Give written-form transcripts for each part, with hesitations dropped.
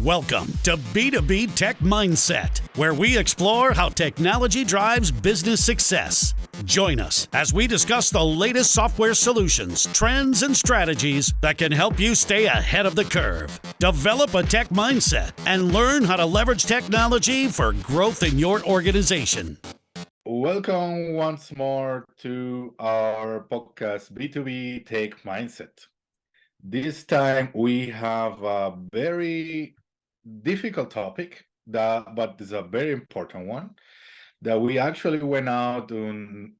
Welcome to B2B Tech Mindset, where we explore how technology drives business success. Join us as we discuss the latest software solutions, trends, and strategies that can help you stay ahead of the curve. Develop a tech mindset and learn how to leverage technology for growth in your organization. Welcome once more to our podcast, B2B Tech Mindset. This time we have a very difficult topic, but it's a very important one that we actually went out and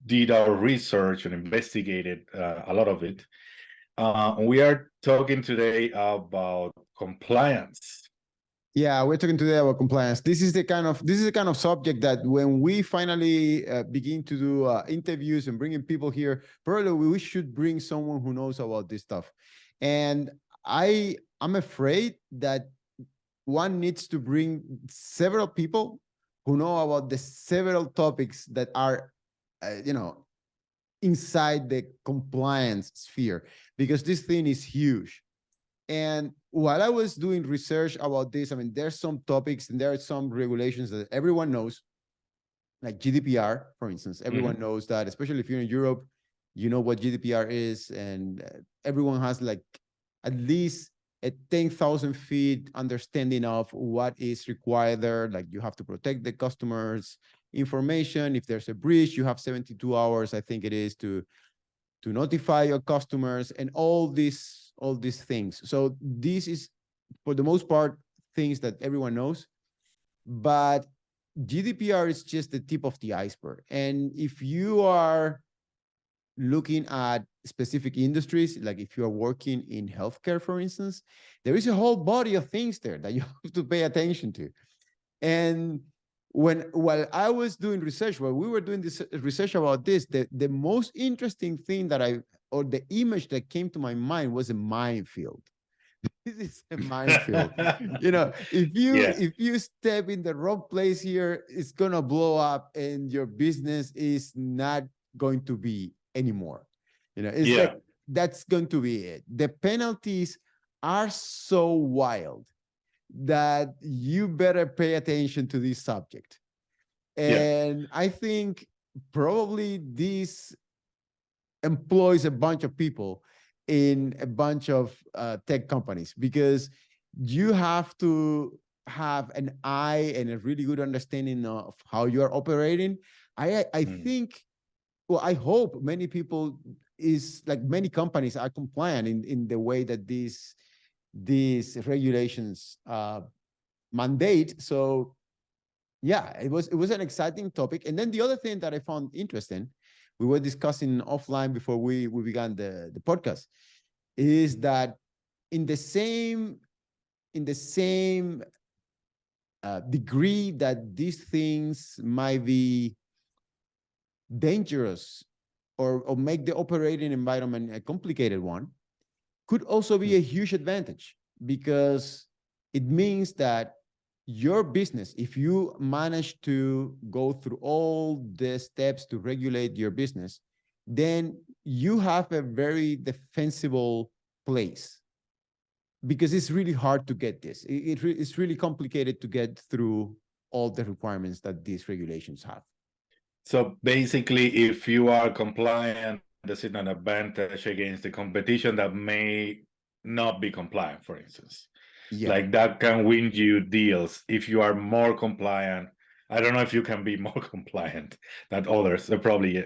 did our research and investigated a lot of it. We are talking today about compliance. Yeah, we're talking today about compliance. This is the kind of subject that when we finally begin to do interviews and bringing people here, probably we should bring someone who knows about this stuff. And I'm afraid that one needs to bring several people who know about the several topics that are, inside the compliance sphere, because this thing is huge. And while I was doing research about this, there's some topics and there are some regulations that everyone knows, like GDPR, for instance. Everyone knows that, especially if you're in Europe, you know what GDPR is, and everyone has like at least a 10,000 feet understanding of what is required there. Like you have to protect the customer's information. If there's a breach, you have 72 hours, I think it is, to notify your customers and all these things. So this is, for the most part, things that everyone knows. But GDPR is just the tip of the iceberg. And if you are looking at specific industries, like if you are working in healthcare, for instance, there is a whole body of things there that you have to pay attention to. And while I was doing research, while we were doing this research about this, the most interesting thing the image that came to my mind was a minefield. This is a minefield. If you step in the wrong place here, it's gonna blow up and your business is not going to be anymore. Like that's going to be it. The penalties are so wild that you better pay attention to this subject. And I think probably this employs a bunch of people in a bunch of tech companies, because you have to have an eye and a really good understanding of how you're operating. I think, well, I hope many people many companies are compliant in the way that these regulations mandate. So yeah, it was an exciting topic. And then the other thing that I found interesting, we were discussing offline before we began the podcast, is that in the same degree that these things might be dangerous or make the operating environment a complicated one, could also be a huge advantage, because it means that your business, if you manage to go through all the steps to regulate your business, then you have a very defensible place, because it's really hard to get this. It's really complicated to get through all the requirements that these regulations have. So basically, if you are compliant, there's an advantage against the competition that may not be compliant, for instance. Like that can win you deals if you are more compliant. I don't know if you can be more compliant than others. Probably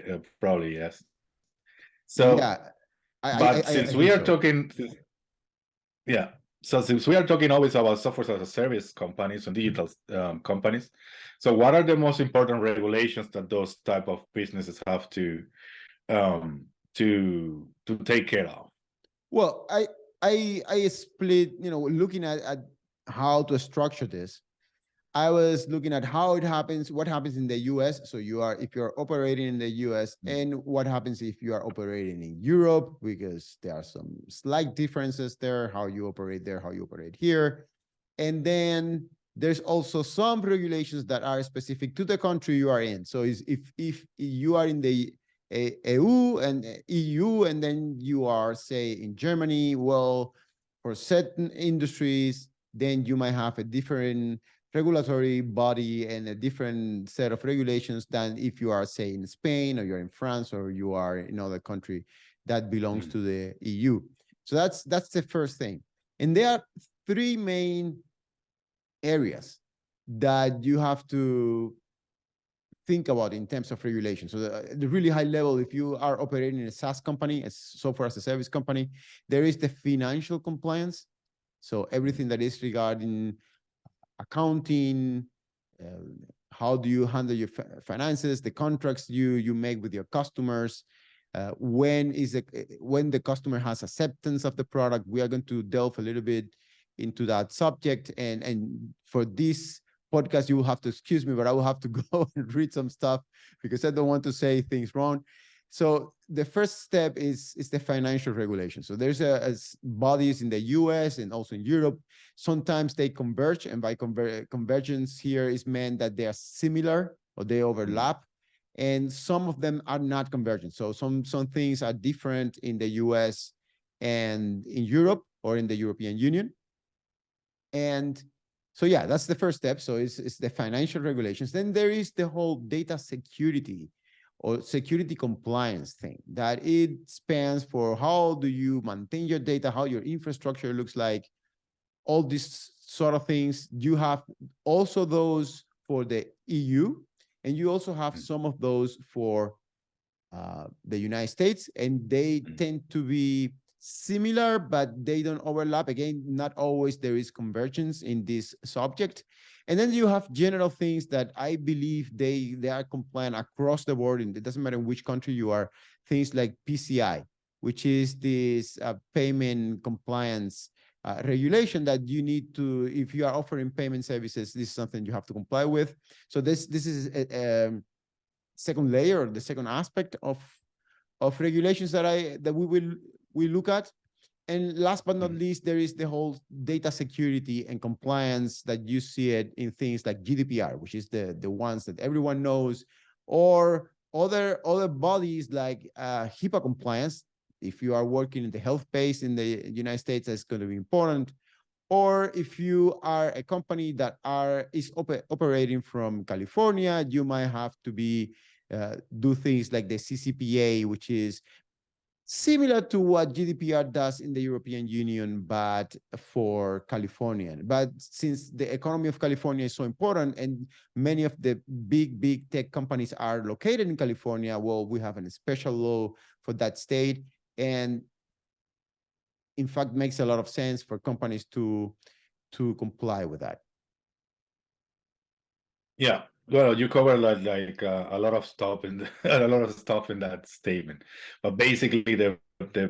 yes. So, since we are talking always about software as a service companies and digital companies, so what are the most important regulations that those type of businesses have to take care of? Well, I split, looking at how to structure this. I was looking at how it happens, what happens in the US. So if you're operating in the US, and what happens if you are operating in Europe, because there are some slight differences there, how you operate there, how you operate here. And then there's also some regulations that are specific to the country you are in. So if you are in the EU and then you are, say, in Germany, well, for certain industries, then you might have a different regulatory body and a different set of regulations than if you are, say, in Spain, or you're in France, or you are in another country that belongs to the EU. So that's the first thing. And there are three main areas that you have to think about in terms of regulation. So the really high level, if you are operating in a SaaS company, a software as a service company, there is the financial compliance. So everything that is regarding accounting, how do you handle your finances, the contracts you make with your customers, when the customer has acceptance of the product. We are going to delve a little bit into that subject, and for this podcast, you will have to excuse me, but I will have to go and read some stuff because I don't want to say things wrong. So the first step is the financial regulation. So there's bodies in the US and also in Europe. Sometimes they converge, and by convergence here is meant that they are similar or they overlap, and some of them are not convergent. So some things are different in the US and in Europe or in the European Union. And so, yeah, that's the first step. So it's the financial regulations. Then there is the whole data security or security compliance thing, that it spans for how do you maintain your data, how your infrastructure looks like, all these sort of things. You have also those for the EU, and you also have some of those for the United States, and they tend to be similar, but they don't overlap. Again, not always there is convergence in this subject. And then you have general things that I believe they are compliant across the board, and it doesn't matter which country you are. Things like PCI, which is this payment compliance regulation that you need to, if you are offering payment services, this is something you have to comply with. So this is a second layer, or the second aspect of regulations that we look at. And last but not least, there is the whole data security and compliance that you see it in things like GDPR, which is the ones that everyone knows, or other bodies like HIPAA compliance. If you are working in the health space in the United States, that's going to be important. Or if you are a company that is operating from California, you might have to do things like the CCPA, which is similar to what GDPR does in the European Union, but for California. But since the economy of California is so important, and many of the big tech companies are located in California, well, we have a special law for that state. And in fact, makes a lot of sense for companies to comply with that. Yeah, well, you covered like a lot of stuff in a lot of stuff in that statement, but basically the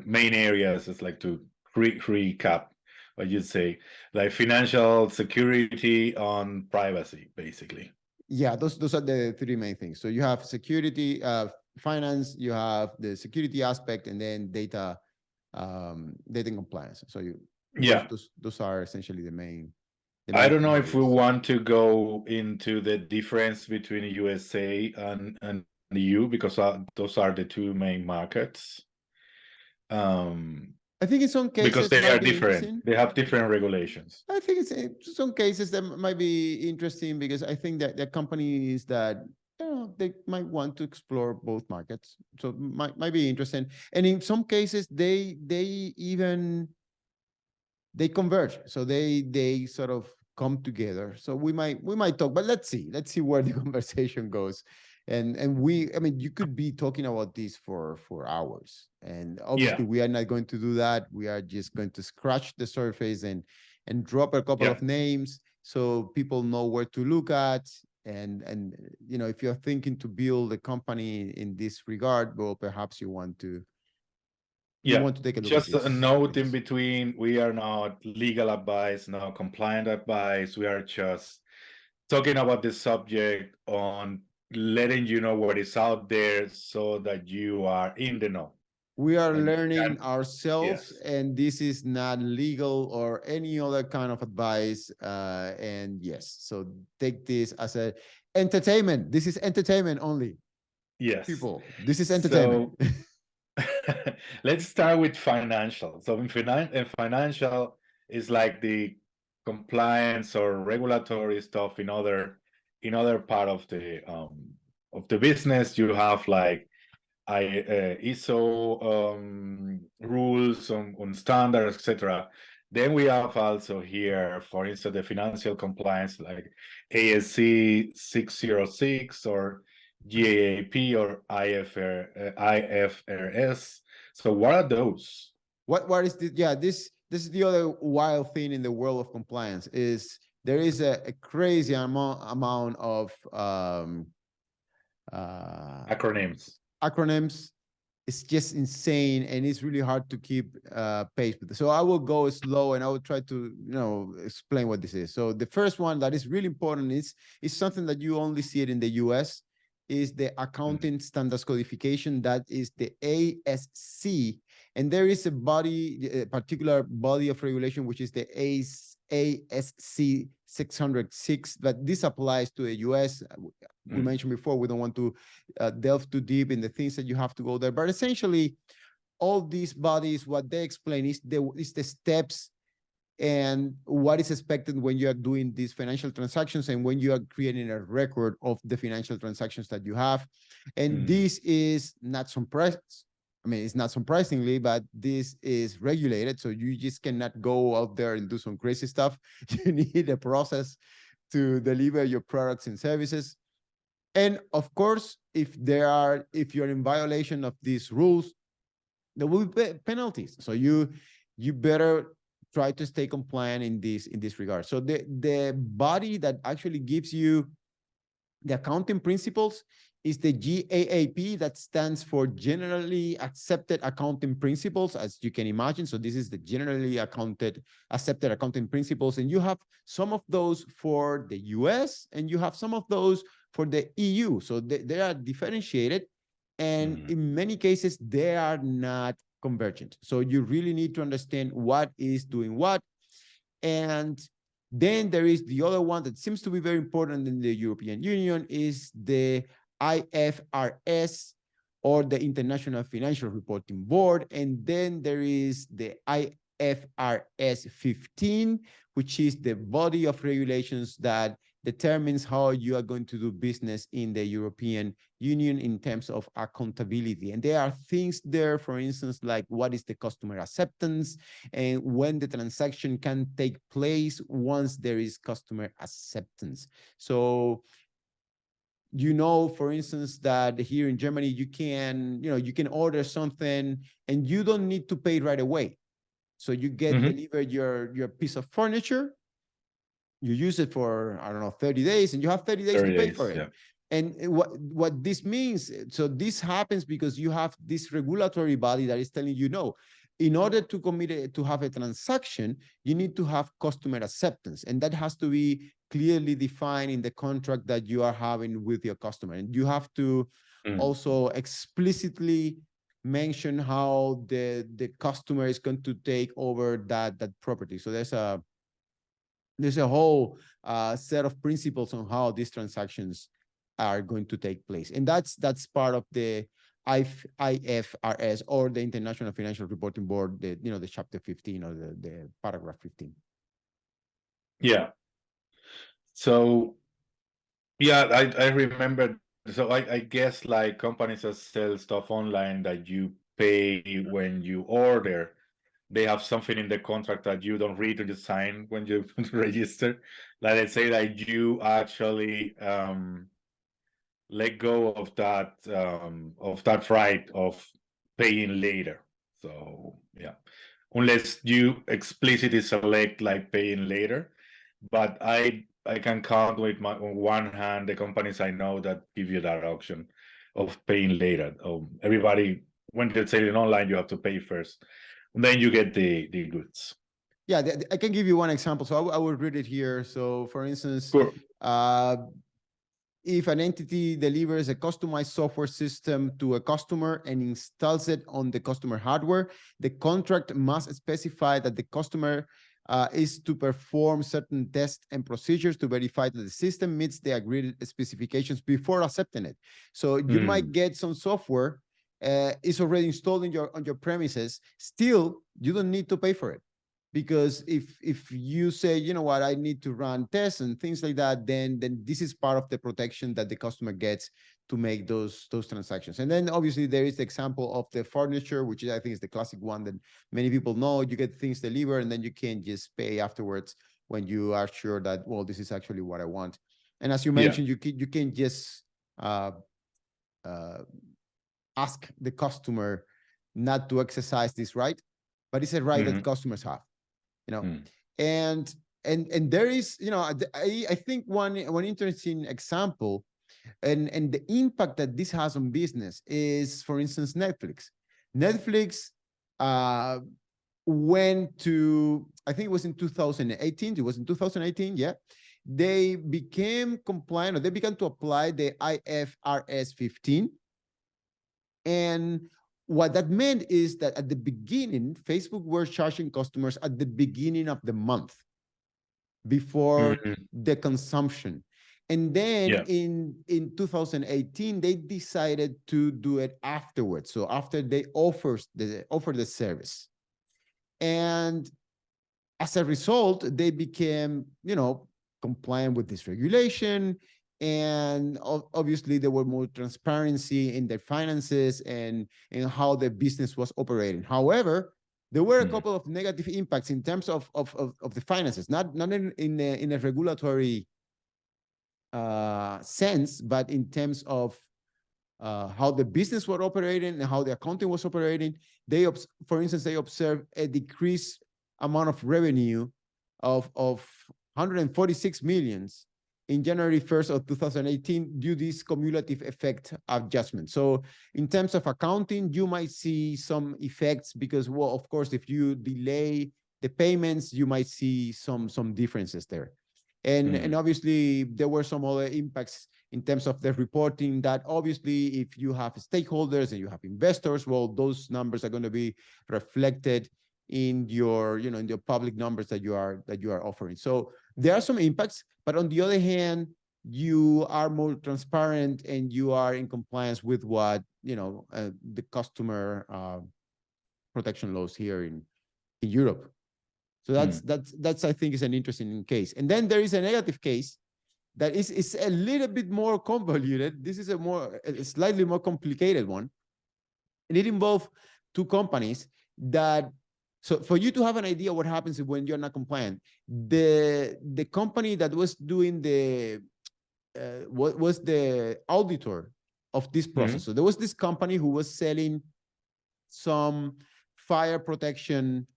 main areas is like to recap what you'd say, like financial security on privacy, basically. Yeah, those are the three main things. So you have security, finance, you have the security aspect, and then data compliance. So those are essentially the main. I don't know if we want to go into the difference between USA and the EU, because those are the two main markets. I think in some cases, because they are different, they have different regulations. I think it's in some cases that might be interesting, because I think that the companies that they might want to explore both markets, so might be interesting. And in some cases, they converge, so they sort of come together. So we might talk, but let's see where the conversation goes. And I mean, you could be talking about this for hours, and obviously we are not going to do that. We are just going to scratch the surface and drop a couple of names so people know where to look at. And you know, if you're thinking to build a company in this regard, well, perhaps you want to take a look. Just a note in between: we are not legal advice, no compliant advice. We are just talking about this subject, on letting you know what is out there so that you are in the know. We are learning ourselves, and this is not legal or any other kind of advice. And yes, so take this as a entertainment. This is entertainment only. Yes, people, this is entertainment. So let's start with financial. So in financial is like the compliance or regulatory stuff in other part of the business. You have like ISO rules on standards, etc. Then we have also here, for instance, the financial compliance like ASC 606 or GAAP or IFRS. So what are those? What is the, yeah, this is the other wild thing in the world of compliance is there is a crazy amount of acronyms. It's just insane, and it's really hard to keep pace with it. So I will go slow, and I will try to explain what this is. So the first one that is really important is something that you only see it in the US, is the accounting standards codification. That is the ASC, and there is a particular body of regulation which is the ASC 606, but this applies to the US. We mentioned before, we don't want to delve too deep in the things that you have to go there, but essentially all these bodies, what they explain is the steps and what is expected when you are doing these financial transactions and when you are creating a record of the financial transactions that you have. And this is not surprising. I mean, it's not surprisingly, but this is regulated. So you just cannot go out there and do some crazy stuff. You need a process to deliver your products and services. And of course, if you're in violation of these rules, there will be penalties. So you better try to stay compliant in this regard. So the body that actually gives you the accounting principles is the GAAP, that stands for Generally Accepted Accounting Principles, as you can imagine. So this is the Generally Accepted Accounting Principles. And you have some of those for the US, and you have some of those for the EU. So they are differentiated. And in many cases, they are not convergent. So you really need to understand what is doing what. And then there is the other one that seems to be very important in the European Union, is the IFRS, or the International Financial Reporting Board. And then there is the IFRS 15, which is the body of regulations that determines how you are going to do business in the European Union in terms of accountability. And there are things there, for instance, like what is the customer acceptance and when the transaction can take place once there is customer acceptance. So, for instance, that here in Germany, you can order something and you don't need to pay right away. So you get delivered your piece of furniture, you use it for, 30 days, and you have 30 days to pay for it. Yeah. And what this means, so this happens because you have this regulatory body that is telling you, no, in order to commit to have a transaction, you need to have customer acceptance. And that has to be clearly defined in the contract that you are having with your customer. And you have to also explicitly mention how the customer is going to take over that property. So there's a whole set of principles on how these transactions are going to take place. And that's part of the IFRS, or the International Financial Reporting Board, the chapter 15 or the paragraph 15. Yeah. So, yeah, I remember. So I guess like companies that sell stuff online that you pay when you order, they have something in the contract that you don't read or you sign when you register. Like they say that you actually let go of that right of paying later. So yeah, unless you explicitly select like paying later. But I can count with on one hand the companies I know that give you that option of paying later. Everybody, when they're selling online, you have to pay first, and then you get the goods. Yeah, I can give you one example. So I will read it here. So for instance, sure. If an entity delivers a customized software system to a customer and installs it on the customer hardware, the contract must specify that the customer is to perform certain tests and procedures to verify that the system meets the agreed specifications before accepting it. So you might get some software, it's already installed on your premises. Still, you don't need to pay for it. because if you say, you know what, I need to run tests and things like that, then this is part of the protection that the customer gets to make those transactions. And then obviously there is the example of the furniture, which I think is the classic one that many people know. You get things delivered and then you can just pay afterwards when you are sure that, well, this is actually what I want. And as you mentioned, you can just ask the customer not to exercise this right, but it's a right that customers have, you know. And there is, you know, I think one interesting example and the impact that this has on business is, for instance, Netflix. Netflix went to, I think it was in 2018. It was in 2018, yeah. They became compliant, or they began to apply the IFRS 15. And what that meant is that at the beginning, Facebook were charging customers at the beginning of the month before the consumption. And then in 2018, they decided to do it afterwards. So after they offer the service. And as a result, they became, you know, compliant with this regulation. And obviously there were more transparency in their finances and in how the business was operating. However, there were a couple of negative impacts in terms of the finances, not in a regulatory sense, but in terms of how the business was operating and how the accounting was operating. They, for instance, they observed a decreased amount of revenue of 146 millions in January 1st of 2018 due to this cumulative effect adjustment. So in terms of accounting, you might see some effects because, well, of course, if you delay the payments, you might see some differences there. And obviously there were some other impacts in terms of the reporting, that obviously if you have stakeholders and you have investors, well, those numbers are going to be reflected in your, you know, in the public numbers that you are offering. So there are some impacts, but on the other hand, you are more transparent and you are in compliance with what, you know, the customer protection laws here in Europe. So that's I think is an interesting case. And then there is a negative case that is a little bit more convoluted. This is a slightly more complicated one. And it involves two companies that, so for you to have an idea what happens when you're not compliant, the company that was doing the what was the auditor of this process. So there was this company who was selling some fire protection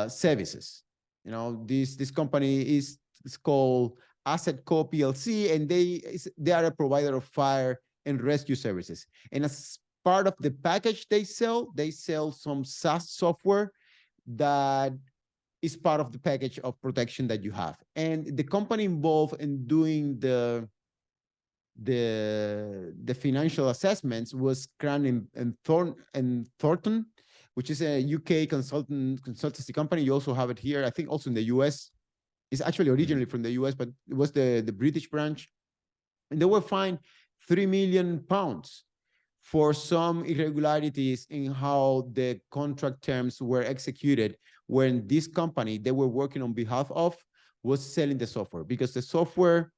services. You know, this company is called Asset Co PLC, and they are a provider of fire and rescue services. And as part of the package they sell some SaaS software that is part of the package of protection that you have. And the company involved in doing the financial assessments was Cran and Thornton, which is a UK consultancy company. You also have it here, I think also in the US. It's actually originally from the US, but it was the British branch. And they were fined £3 million for some irregularities in how the contract terms were executed when this company they were working on behalf of was selling the software, because the software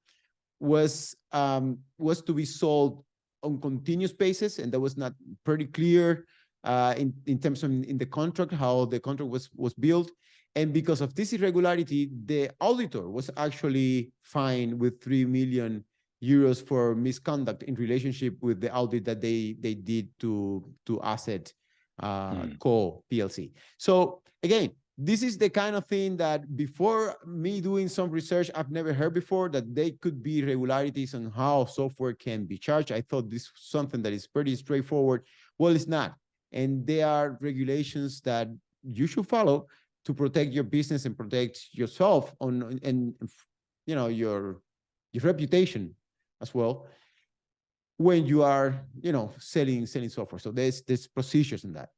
was to be sold on continuous basis, and that was not pretty clear in terms of in the contract, how the contract was built. And because of this irregularity, the auditor was actually fined with 3 million euros for misconduct in relationship with the audit that they did to Asset Co PLC. So again, this is the kind of thing that before me doing some research, I've never heard before, that they could be irregularities on how software can be charged. I thought this was something that is pretty straightforward. Well, it's not. And there are regulations that you should follow to protect your business and protect yourself and you know your reputation as well when you are, you know, selling software. So there's procedures in that.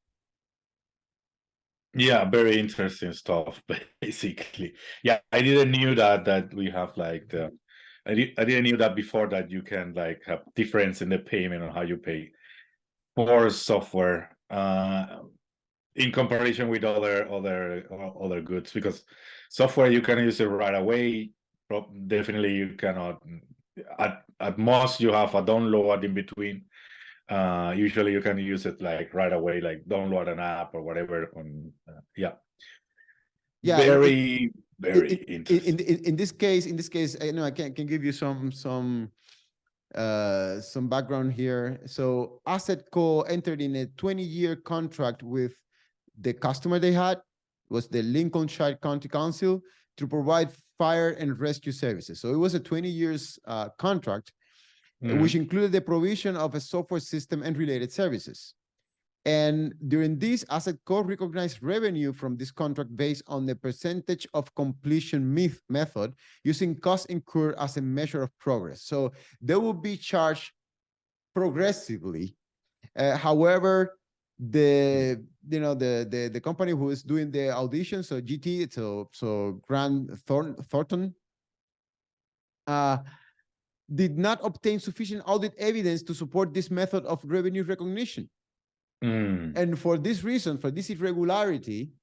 Yeah, very interesting stuff. Basically, yeah, I didn't knew that we have like I didn't knew that before, that you can like have difference in the payment on how you pay for software. in comparison with other goods, because software you can use it right away. Definitely you cannot. At most you have a download in between. Usually you can use it like right away, like download an app or whatever. Yeah, Yeah, very interesting. in this case, you know, I can give you some background here. So AssetCo entered in a 20-year contract with the customer they had, was the Lincolnshire County Council, to provide fire and rescue services. So it was a 20 years contract, which included the provision of a software system and related services. And during this, AssetCo recognized revenue from this contract based on the percentage of completion method, using costs incurred as a measure of progress. So they will be charged progressively. However, the company who is doing the audition, so GT, so Grant Thornton, did not obtain sufficient audit evidence to support this method of revenue recognition. And for this reason, for this irregularity,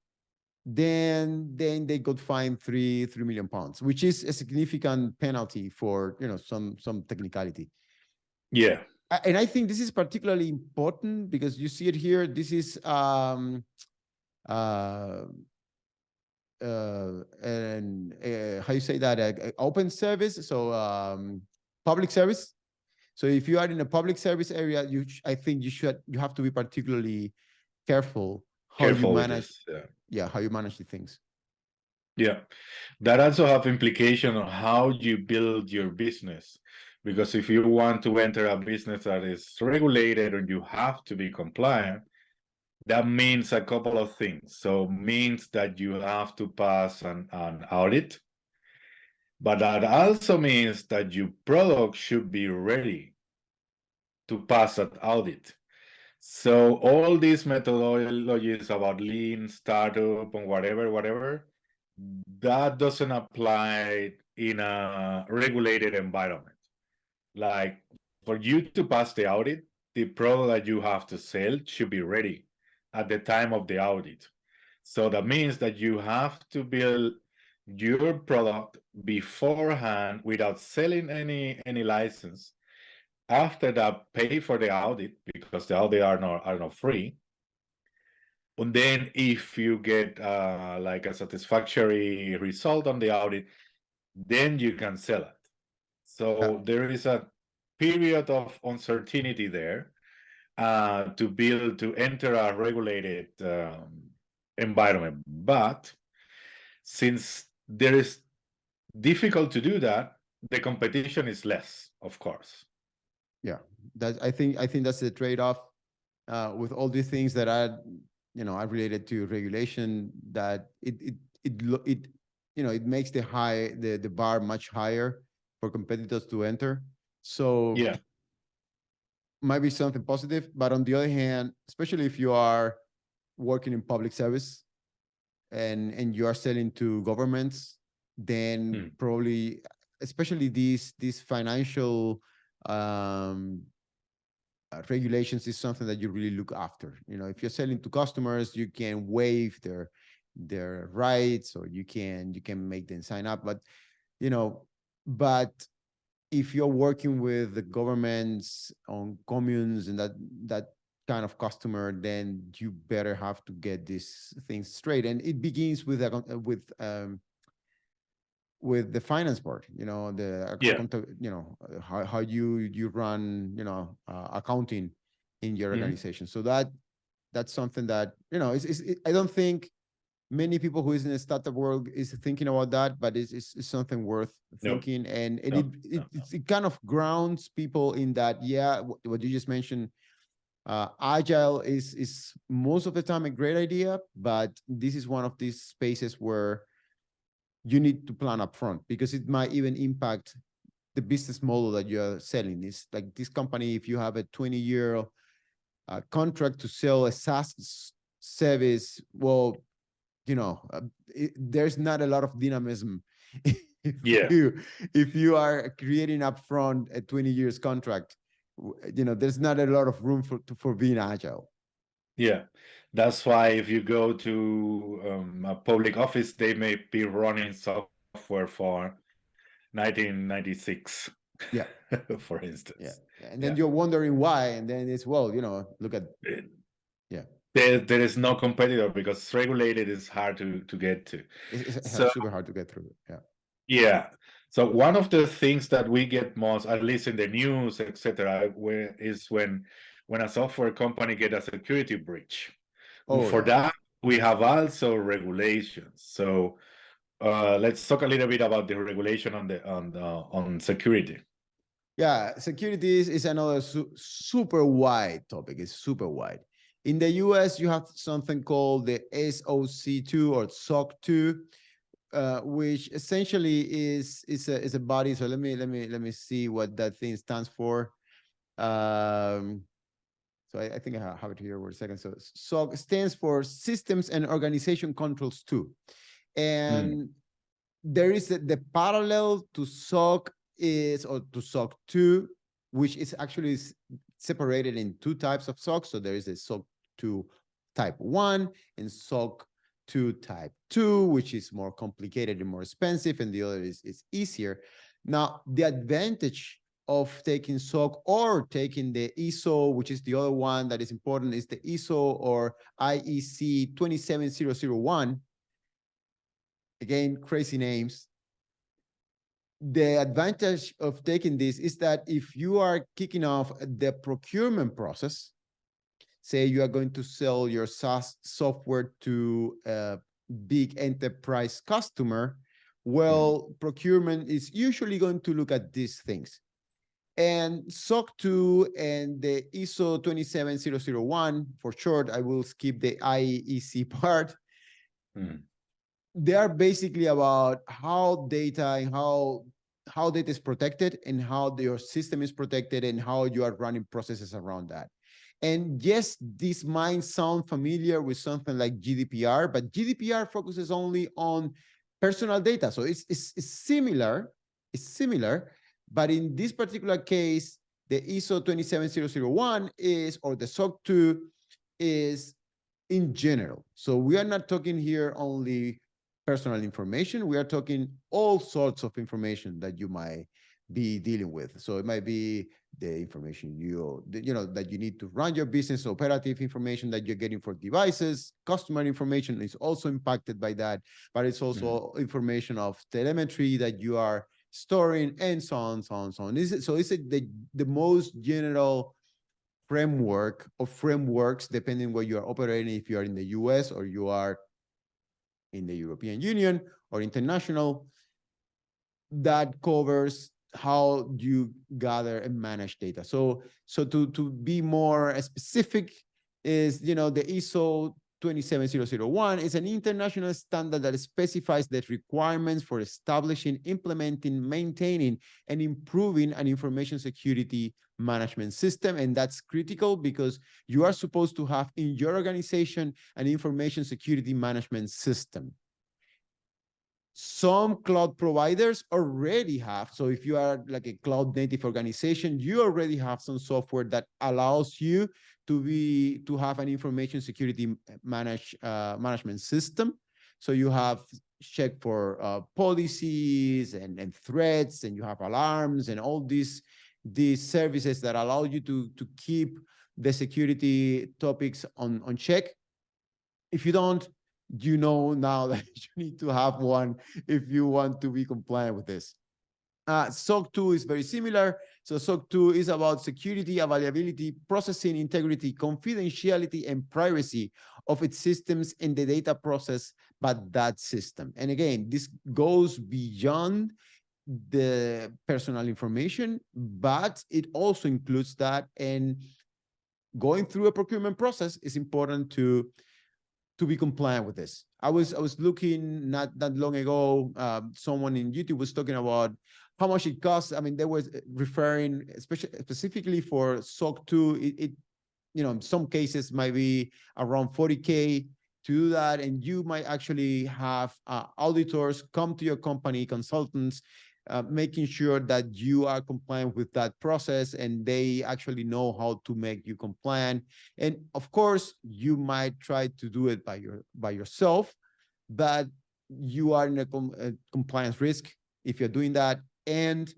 then they got fined £3 million, which is a significant penalty for, you know, some technicality. Yeah. And I think this is particularly important because you see it here. This is and how you say that, open service, so public service. So if you are in a public service area, I think you have to be particularly careful how you manage. How you manage the things. Yeah, that also have implication on how you build your business, because if you want to enter a business that is regulated and you have to be compliant, that means a couple of things. So means that you have to pass an audit, but that also means that your product should be ready to pass that audit. So all these methodologies about lean, startup, and whatever, that doesn't apply in a regulated environment. Like, for you to pass the audit, the product that you have to sell should be ready at the time of the audit. So that means that you have to build your product beforehand without selling any license. After that, pay for the audit, because the audit are not free. And then if you get like a satisfactory result on the audit, then you can sell it. So there is a period of uncertainty there to enter a regulated environment. But since there is difficult to do that, the competition is less, of course. Yeah, I think that's the trade-off with all these things that are, you know, are related to regulation, that it makes the bar much higher for competitors to enter. So yeah, might be something positive, but on the other hand, especially if you are working in public service and you are selling to governments, then probably, especially these financial regulations is something that you really look after. You know, if you're selling to customers, you can waive their rights, or you can make them sign up. But if you're working with the governments on communes and that kind of customer, then you better have to get these things straight. And it begins with the finance part, how you run, accounting in your organization. So that's something that, I don't think many people who is in the startup world is thinking about that, but it's something worth thinking. And it kind of grounds people in that, what you just mentioned, agile is most of the time a great idea, but this is one of these spaces where you need to plan up front, because it might even impact the business model that you're selling. It's like this company, if you have a 20-year contract to sell a SaaS service, well, there's not a lot of dynamism. If you are creating upfront a 20 years contract, there's not a lot of room for being agile. Yeah, that's why if you go to a public office, they may be running software for 1996, Yeah, for yeah. instance. And then Yeah. you're wondering why, and then it's, well, look at, Eh, yeah, there is no competitor because regulated is hard to get to. So super hard to get through. Yeah. yeah. So one of the things that we get most, at least in the news, etc., is when a software company get a security breach. Oh For yeah. that, we have also regulations. So let's talk a little bit about the regulation on security. Yeah, security is another super wide topic. It's super wide. In the US, you have something called the SOC2 or SOC2, which essentially is a body. So let me see what that thing stands for. So I think I have it here for a second. So SOC stands for Systems and Organization Controls 2. And there is the parallel to SOC or to SOC 2, which is actually separated in two types of SOC. So there is a SOC 2 type 1 and SOC 2 type 2, which is more complicated and more expensive, and the other is easier. Now, the advantage of taking SOC or taking the ISO, which is the other one that is important, is the ISO or IEC 27001. Again, crazy names. The advantage of taking this is that if you are kicking off the procurement process, say you are going to sell your SaaS software to a big enterprise customer, well, procurement is usually going to look at these things. And SOC 2 and the ISO 27001, for short, I will skip the IEC part. They are basically about how data and how data is protected and how your system is protected and how you are running processes around that. And yes, this might sound familiar with something like GDPR, but GDPR focuses only on personal data. So it's similar, but in this particular case, the ISO 27001 is, or the SOC 2 is in general. So we are not talking here only personal information. We are talking all sorts of information that you might be dealing with. So it might be the information that you need to run your business, operative information that you're getting for devices, customer information is also impacted by that, but it's also information of telemetry that you are storing, and so on, so on, so on. So it's the most general framework of frameworks, depending where you are operating, if you are in the US or you are in the European Union or international, that covers how you gather and manage data. So to be more specific is, the ISO 27001 is an international standard that specifies the requirements for establishing, implementing, maintaining, and improving an information security management system. And that's critical because you are supposed to have in your organization an information security management system. Some cloud providers already have. So if you are like a cloud native organization, you already have some software that allows you to have an information security management system. So you have check for policies and threats, and you have alarms and all these services that allow you to keep the security topics on check. If you don't, now that you need to have one if you want to be compliant with this. SOC 2 is very similar. So SOC 2 is about security, availability, processing integrity, confidentiality, and privacy of its systems and the data process by that system. And again, this goes beyond the personal information, but it also includes that. And going through a procurement process is important to be compliant with this. I was looking not that long ago, someone in YouTube was talking about how much it costs. I mean, they were referring specifically for SOC 2, it in some cases might be around 40K to do that. And you might actually have auditors come to your company, consultants, making sure that you are compliant with that process and they actually know how to make you compliant. And of course, you might try to do it by yourself, but you are in a compliance risk if you're doing that. And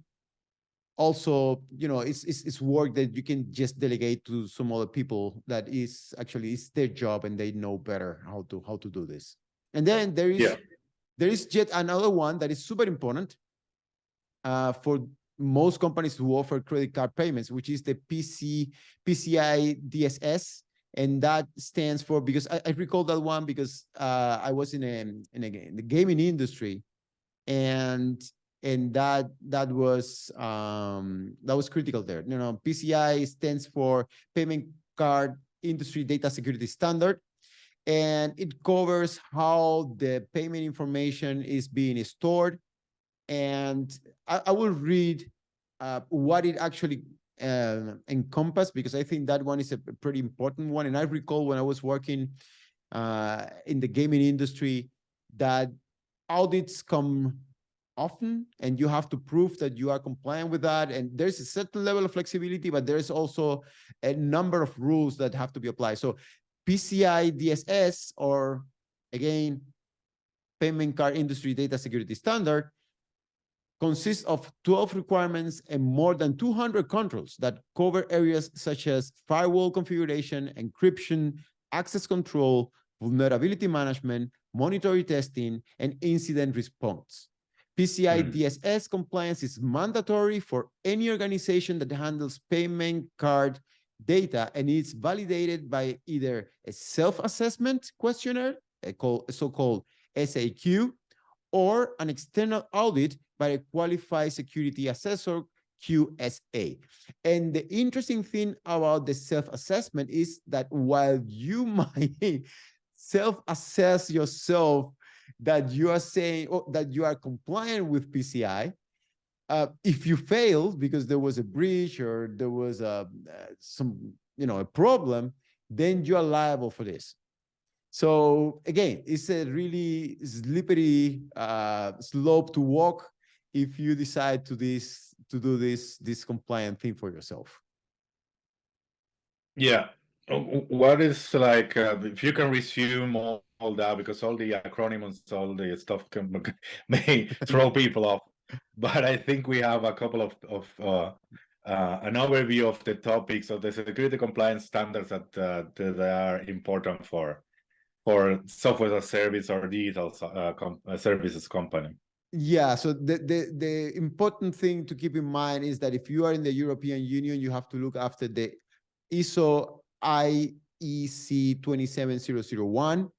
also, it's work that you can just delegate to some other people that is actually it's their job and they know better how to do this. And then there is yet another one that is super important for most companies who offer credit card payments, which is the PCI DSS. And that stands for, because I recall that one because I was in the gaming industry, and that was critical there. PCI stands for Payment Card Industry Data Security Standard, and it covers how the payment information is being stored. And I will read what it actually encompass, because I think that one is a pretty important one. And I recall when I was working in the gaming industry that audits come often, and you have to prove that you are compliant with that. And there's a certain level of flexibility, but there's also a number of rules that have to be applied. So PCI DSS, or again, Payment Card Industry Data Security Standard, consists of 12 requirements and more than 200 controls that cover areas such as firewall configuration, encryption, access control, vulnerability management, monitoring testing, and incident response. PCI DSS compliance is mandatory for any organization that handles payment card data, and it's validated by either a self-assessment questionnaire, a so-called SAQ, or an external audit by a qualified security assessor, QSA. And the interesting thing about the self-assessment is that while you might self-assess yourself that you are saying that you are compliant with PCI, if you fail because there was a breach or there was a problem, then you are liable for this. So again, it's a really slippery slope to walk if you decide to do this compliant thing for yourself. Yeah. What is like, if you can resume all that, because all the acronyms, all the stuff may throw people off. But I think we have a couple of an overview of the topics of the security compliance standards that are important for software as a service or digital services company. Yeah, so the important thing to keep in mind is that if you are in the European Union, you have to look after the ISO IEC 27001.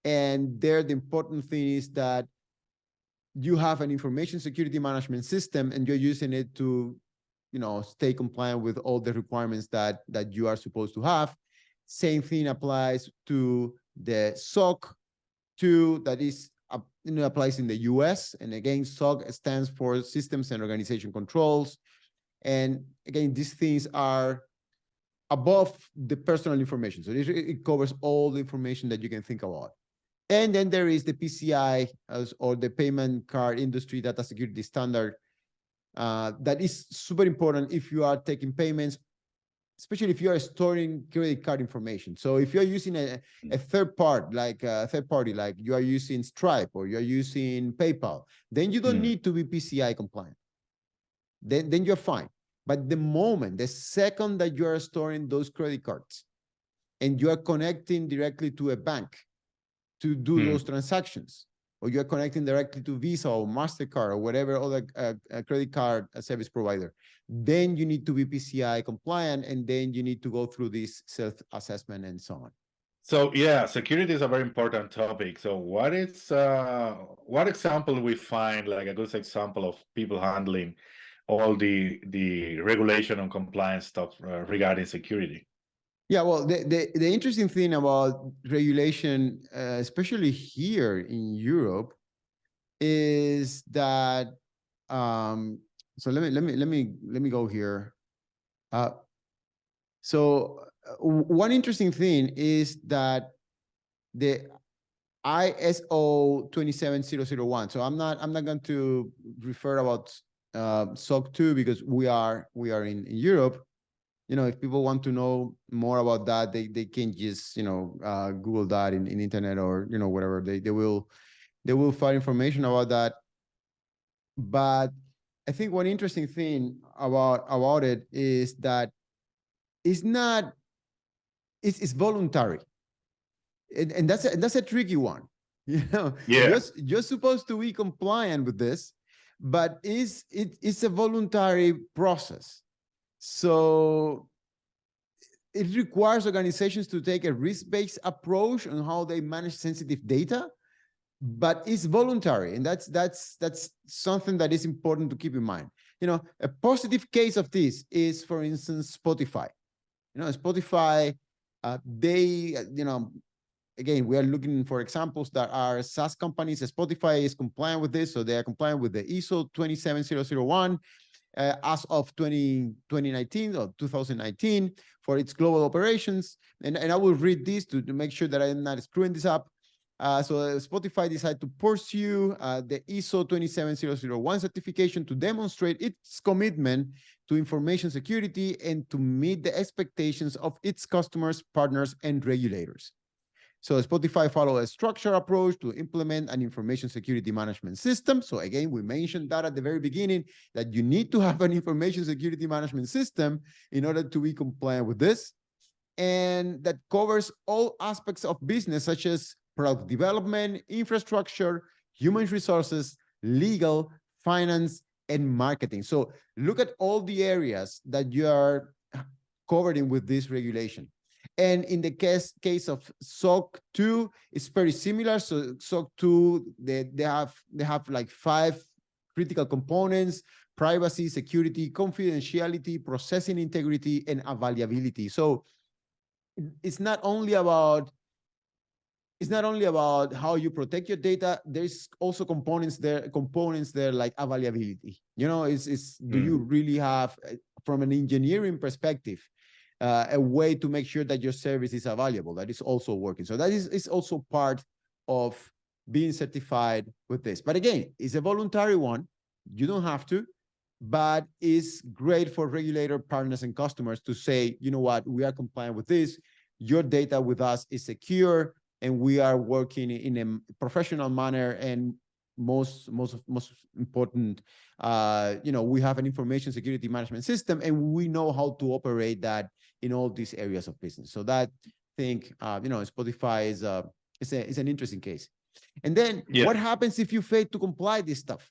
And there, the important thing is that you have an information security management system and you're using it to, stay compliant with all the requirements that you are supposed to have. Same thing applies to the SOC 2 that is applies in the US. And again, SOC stands for Systems and Organization Controls. And again, these things are above the personal information. So it covers all the information that you can think about. And then there is the PCI, or the Payment Card Industry Data Security Standard, that is super important if you are taking payments, especially if you are storing credit card information. So if you're using a third party, like you are using Stripe or you're using PayPal, then you don't need to be PCI compliant. Then you're fine. But the second that you are storing those credit cards and you are connecting directly to a bank to do those transactions, or you're connecting directly to Visa or MasterCard or whatever other credit card service provider, then you need to be PCI compliant, and then you need to go through this self-assessment and so on. So yeah, security is a very important topic. So what example we find, like a good example of people handling all the regulation and compliance stuff regarding security? Yeah, well, the interesting thing about regulation, especially here in Europe, is that so let me go here. So one interesting thing is that the ISO 27001. So I'm not going to refer about SOC 2, because we are in Europe. If people want to know more about that, they can just Google that in internet, or whatever. They will find information about that. But I think one interesting thing about it is that it's voluntary, and that's a tricky one. Yeah. You're supposed to be compliant with this, but it's a voluntary process. So it requires organizations to take a risk-based approach on how they manage sensitive data, but it's voluntary, and that's something that is important to keep in mind. A positive case of this is, for instance, Spotify. Spotify, they, again, we are looking for examples that are SaaS companies. Spotify is compliant with this, so they are compliant with the ISO 27001 as of 2019 or 2019 for its global operations. And I will read this to make sure that I'm not screwing this up. So Spotify decided to pursue the ISO 27001 certification to demonstrate its commitment to information security and to meet the expectations of its customers, partners, and regulators. So Spotify followed a structured approach to implement an information security management system. So again, we mentioned that at the very beginning, that you need to have an information security management system in order to be compliant with this. And that covers all aspects of business, such as product development, infrastructure, human resources, legal, finance, and marketing. So look at all the areas that you are covering with this regulation. And in the case of SOC 2, it's very similar. So SOC 2, they have like 5 critical components: privacy, security, confidentiality, processing integrity, and availability. So it's not only about how you protect your data. There's also components there like availability. Do you really have, from an engineering perspective, a way to make sure that your service is available, that is also working? So that is also part of being certified with this. But again, it's a voluntary one. You don't have to, but it's great for regulator partners and customers to say, you know what, we are compliant with this. Your data with us is secure, and we are working in a professional manner. And most important, we have an information security management system, and we know how to operate that in all these areas of business. So that Spotify is an interesting case. And then what happens if you fail to comply this stuff?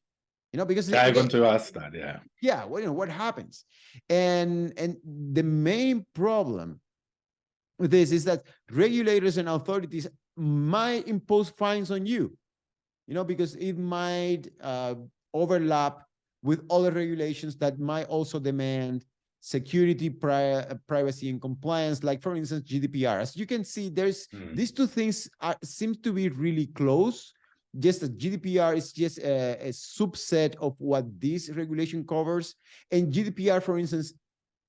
Because I want to ask that. Yeah. Well, what happens? And the main problem with this is that regulators and authorities might impose fines on you, because it might overlap with other regulations that might also demand security, privacy, and compliance, like, for instance, GDPR. As you can see, there's these two things seem to be really close. Just that GDPR is just a subset of what this regulation covers. And GDPR, for instance,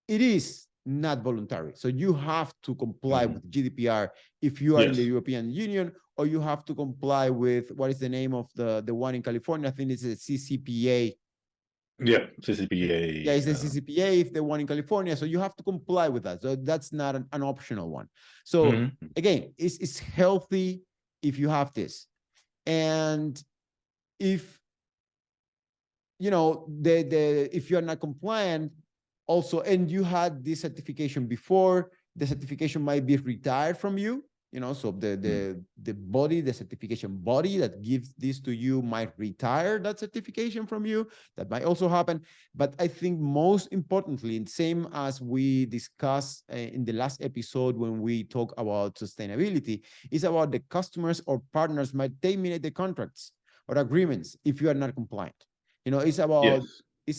it is not voluntary. So you have to comply with GDPR if you are in the European Union, or you have to comply with, what is the name of the one in California? I think it's a CCPA. Yeah, CCPA. Yeah, it's the CCPA, if the one in California. So you have to comply with that. So that's not an optional one. So again, it's healthy if you have this. And if if you're not compliant also, and you had this certification before, the certification might be retired from you. So the certification body that gives this to you might retire that certification from you. That might also happen. But I think most importantly, and same as we discussed in the last episode when we talk about sustainability, is about the customers or partners might terminate the contracts or agreements if you are not compliant. It's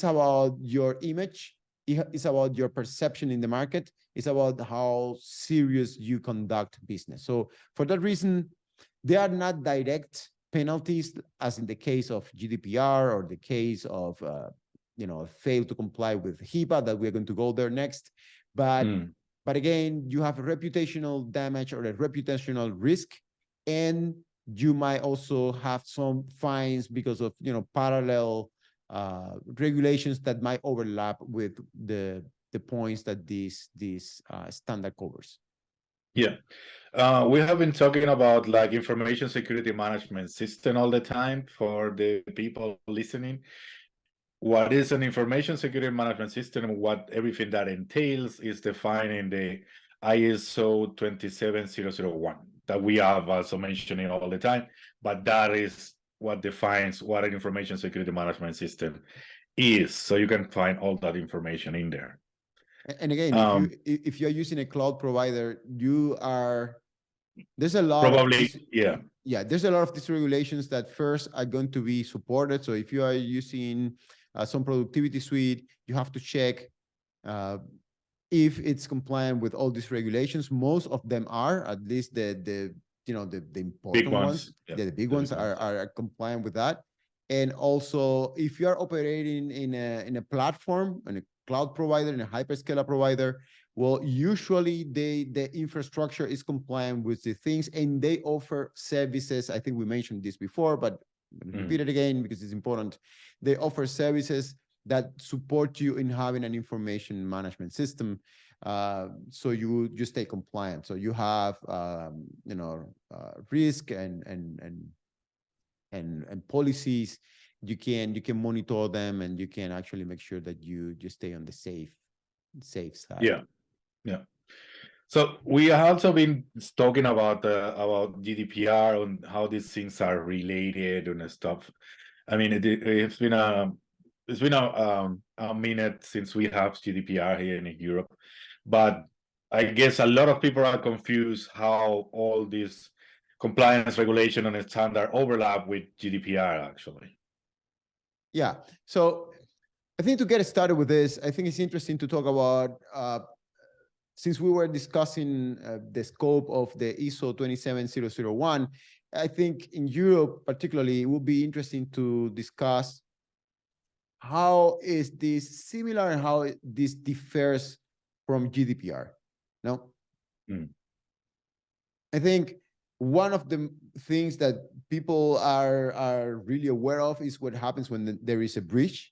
about your image. It's about your perception in the market. It's about how serious you conduct business. So for that reason, they are not direct penalties, as in the case of GDPR or the case of, fail to comply with HIPAA, that we're going to go there next. But again, you have a reputational damage or a reputational risk, and you might also have some fines because of, parallel regulations that might overlap with the points that this standard covers. Yeah. We have been talking about like information security management system all the time for the people listening. What is an information security management system and what everything that entails is defined in the ISO 27001 that we have also mentioning all the time, but that is what defines what an information security management system is. So you can find all that information in there. And again, if you're using a cloud provider, there's a lot probably of there's a lot of these regulations that first are going to be supported. So if you are using some productivity suite, you have to check if it's compliant with all these regulations. Most of them are, at least the important big ones. The big ones are compliant with that. And also, if you are operating in a platform, in a cloud provider, in a hyperscaler provider, well, usually the infrastructure is compliant with the things, and they offer services. I think we mentioned this before, but repeat it again because it's important. They offer services that support you in having an information management system, so you just stay compliant. So you have risk and policies. You can monitor them, and you can actually make sure that you just stay on the safe side. Yeah. So we have also been talking about GDPR and how these things are related and stuff. I mean, it's been a minute since we have GDPR here in Europe, but I guess a lot of people are confused how all these compliance regulation and standard overlap with GDPR actually. Yeah. So I think to get started with this, I think it's interesting to talk about, since we were discussing the scope of the ISO 27001, I think in Europe particularly, it would be interesting to discuss how is this similar and how this differs from GDPR. No? I think one of the things that people are really aware of is what happens when there is a breach.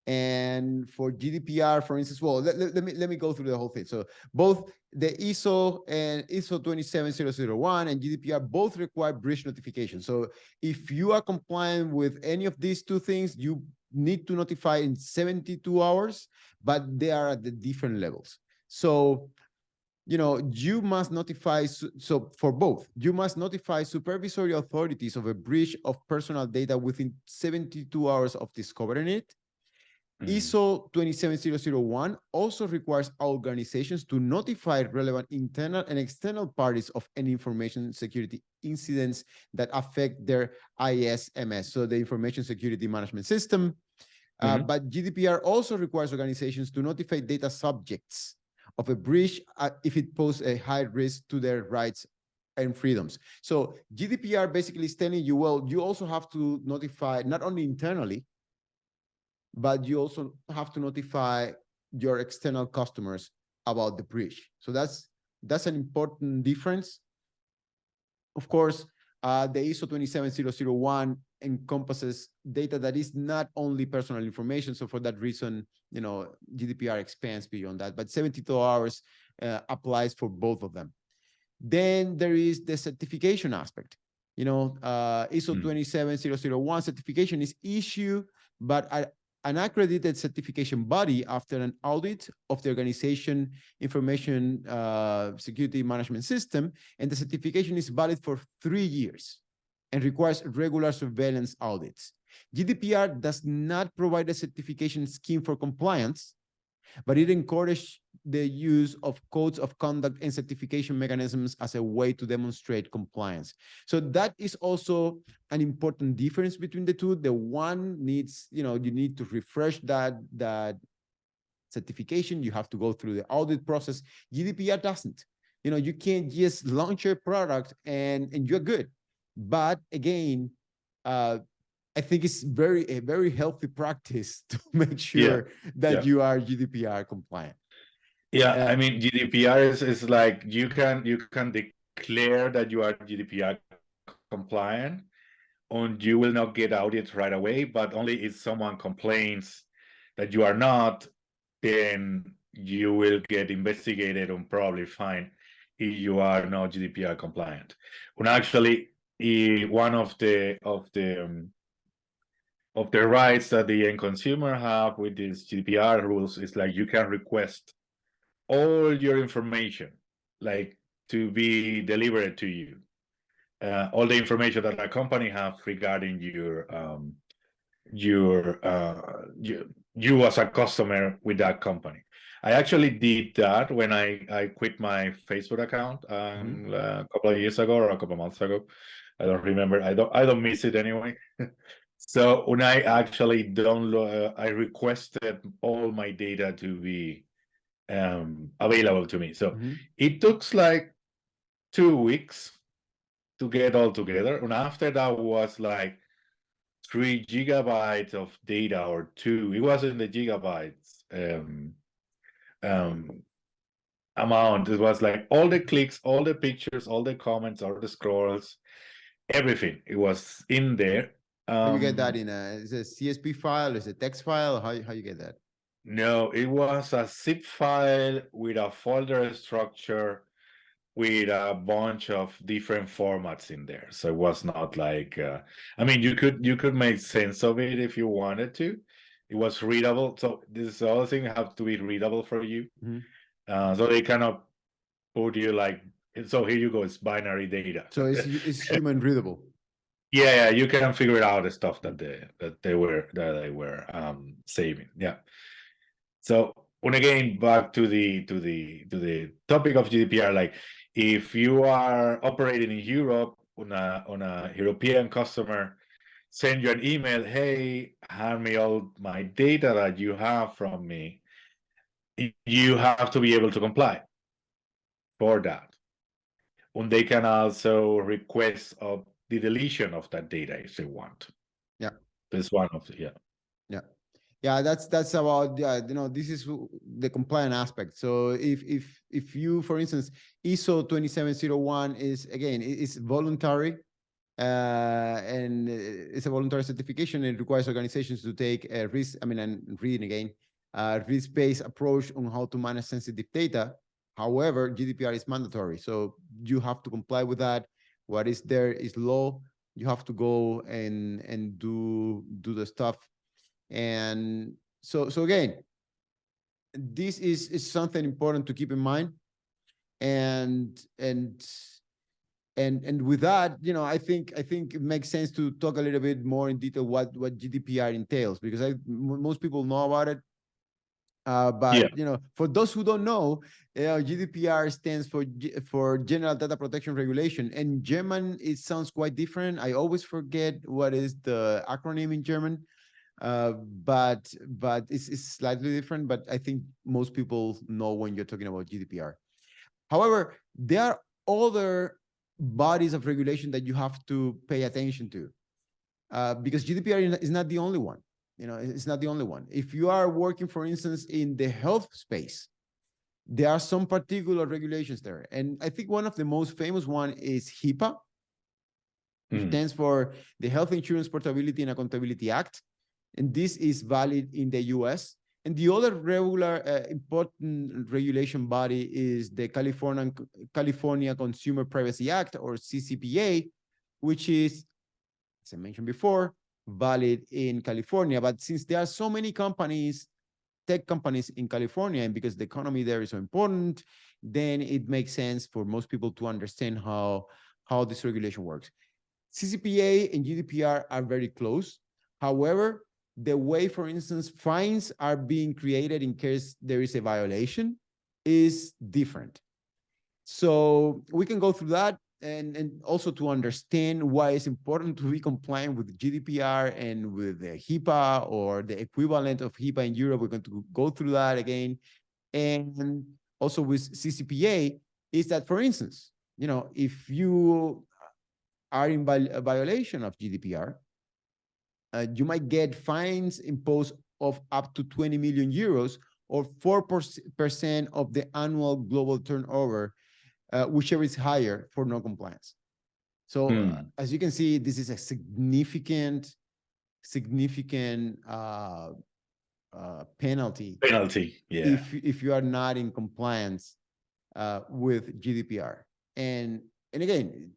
And for GDPR, for instance, well, let me go through the whole thing. So both the ISO and ISO 27001 and GDPR both require breach notification. So if you are compliant with any of these two things, you need to notify in 72 hours, but they are at the different levels. So you must notify, so for both, you must notify supervisory authorities of a breach of personal data within 72 hours of discovering it. ISO 27001 also requires organizations to notify relevant internal and external parties of any information security incidents that affect their ISMS, so the Information Security Management System. But GDPR also requires organizations to notify data subjects of a breach if it poses a high risk to their rights and freedoms. So GDPR basically is telling you, well, you also have to notify not only internally, but you also have to notify your external customers about the breach. So that's an important difference. Of course, the ISO 27001 encompasses data that is not only personal information. So for that reason, GDPR expands beyond that, but 72 hours applies for both of them. Then there is the certification aspect. ISO 27001 certification is issued, but an accredited certification body after an audit of the organization information security management system, and the certification is valid for 3 years and requires regular surveillance audits. GDPR does not provide a certification scheme for compliance, but it encourages the use of codes of conduct and certification mechanisms as a way to demonstrate compliance. So that is also an important difference between the two. The one needs, you need to refresh that certification. You have to go through the audit process. GDPR doesn't. You can't just launch your product and you're good. But again, I think it's a very healthy practice to make sure that you are GDPR compliant. Yeah, I mean, GDPR is like you can declare that you are GDPR compliant, and you will not get audited right away, but only if someone complains that you are not, then you will get investigated and probably fined if you are not GDPR compliant. And actually, one of the rights that the end consumer have with these GDPR rules is like you can request all your information, like to be delivered to you. All the information that a company have regarding you as a customer with that company. I actually did that when I quit my Facebook account a couple of years ago or a couple of months ago. I don't remember. I don't miss it anyway. So when I actually download, I requested all my data to be available to me. So it took like 2 weeks to get all together, and after that was like 3 GB of data or two. It wasn't the gigabytes amount. It was like all the clicks, all the pictures, all the comments, all the scrolls, everything. It was in there. How you get that in is it a CSV file? Is it a text file? How you get that? No, it was a zip file with a folder structure with a bunch of different formats in there. So it was not like I mean, you could make sense of it if you wanted to. It was readable. So this other thing have to be readable for you. So they cannot put you like, so here you go, it's binary data. So it's human readable. Yeah, you can figure out the stuff that they were saving. Yeah. So, and again, back to the topic of GDPR, like if you are operating in Europe on a European customer, send you an email, hey, hand me all my data that you have from me. You have to be able to comply for that. And they can also request of the deletion of that data if they want. Yeah. That's one of the, Yeah, that's about this is the compliant aspect. So if you, for instance, ISO 27001 is again it's voluntary, and it's a voluntary certification. It requires organizations to take a risk. I mean, and reading again, risk-based approach on how to manage sensitive data. However, GDPR is mandatory, so you have to comply with that. What is there is law. You have to go and do the stuff. And so again, this is something important to keep in mind. And with that, I think it makes sense to talk a little bit more in detail what GDPR entails, because most people know about it. But for those who don't know, GDPR stands for General Data Protection Regulation. And German, it sounds quite different. I always forget what is the acronym in German. But it's slightly different, but I think most people know when you're talking about GDPR. However, there are other bodies of regulation that you have to pay attention to, because GDPR is not the only one. It's not the only one. If you are working, for instance, in the health space, there are some particular regulations there. And I think one of the most famous one is HIPAA, which stands for the Health Insurance Portability and Accountability Act. And this is valid in the US. And the other regular important regulation body is the California Consumer Privacy Act, or CCPA, which is, as I mentioned before, valid in California. But since there are so many companies, tech companies in California, and because the economy there is so important, then it makes sense for most people to understand how this regulation works. CCPA and GDPR are very close. However, the way, for instance, fines are being created in case there is a violation is different. So we can go through that, and also to understand why it's important to be compliant with GDPR and with the HIPAA or the equivalent of HIPAA in Europe. We're going to go through that again. And also with CCPA is that, for instance, if you are in violation of GDPR, you might get fines imposed of up to 20 million euros or 4% of the annual global turnover, whichever is higher for non-compliance. So as you can see, this is a significant penalty Yeah. if you are not in compliance with GDPR. And again,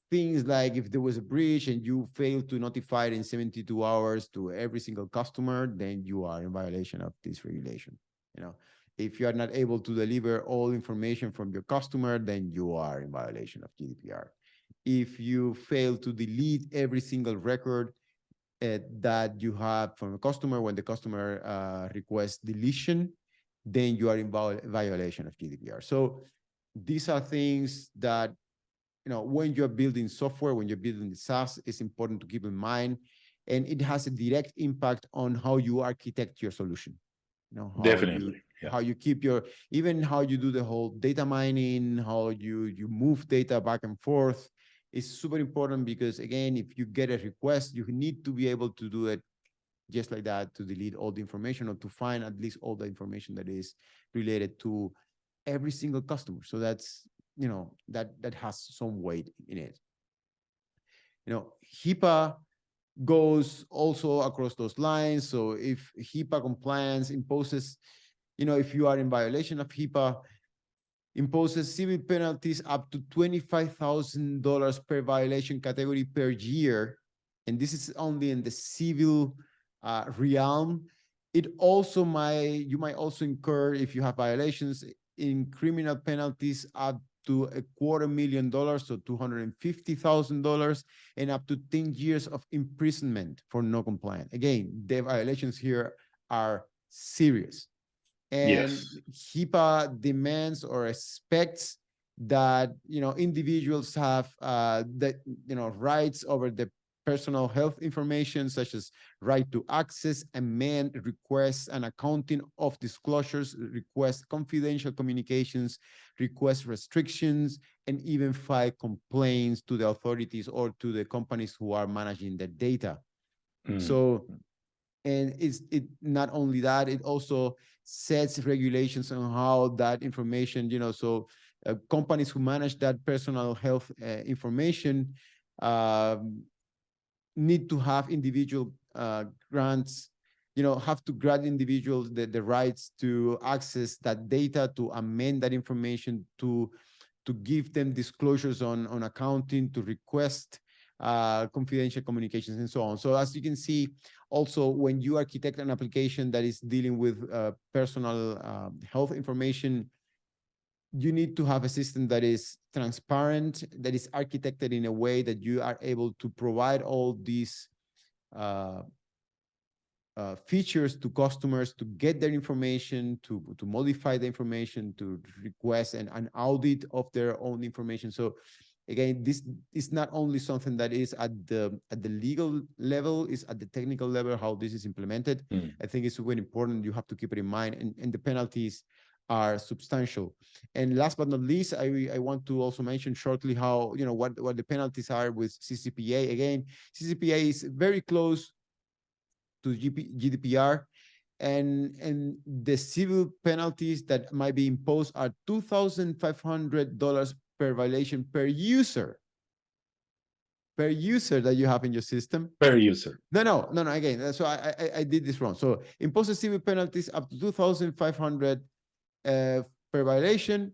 things like if there was a breach and you fail to notify it in 72 hours to every single customer, then you are in violation of this regulation. You know, if you are not able to deliver all information from your customer, then you are in violation of GDPR. If you fail to delete every single record that you have from a customer when the customer requests deletion, then you are in violation of GDPR. So these are things that, you know, when you're building software, when you're building SaaS, it's important to keep in mind, and it has a direct impact on how you architect your solution. You know, Definitely. how you keep your, even how you do the whole data mining, how you move data back and forth is super important, because again, if you get a request, you need to be able to do it just like that, to delete all the information or to find at least all the information that is related to every single customer. So that's, you know, that has some weight in it. You know, HIPAA goes also across those lines. So if HIPAA compliance imposes, you know, if you are in violation of HIPAA, imposes civil penalties up to $25,000 per violation category per year. And this is only in the civil realm. It also you might also incur, if you have violations, in criminal penalties up to $250,000, so $250,000, and up to 10 years of imprisonment for no compliance. Again, the violations here are serious. And HIPAA demands or expects that, you know, individuals have rights over the personal health information, such as right to access, amend, request an accounting of disclosures, request confidential communications, request restrictions, and even file complaints to the authorities or to the companies who are managing the data. So, and it not only that, it also sets regulations on how that information, you know, so companies who manage that personal health information need to have individual grants, you know, have to grant individuals the rights to access that data, to amend that information, to give them disclosures on accounting, to request confidential communications, and so on. So as you can see, also when you architect an application that is dealing with personal health information, you need to have a system that is transparent, that is architected in a way that you are able to provide all these features to customers, to get their information, to modify the information, to request an audit of their own information. So again, this is not only something that is at the legal level, is at the technical level, how this is implemented. I think it's very important. You have to keep it in mind, and the penalties are substantial. And last but not least, I want to also mention shortly how, you know, what the penalties are with CCPA. Again, CCPA is very close to GDPR, and the civil penalties that might be imposed are $2,500 per violation per user that you have in your system. Per user. No. Again, so I did this wrong. So imposes civil penalties up to 2,500 per violation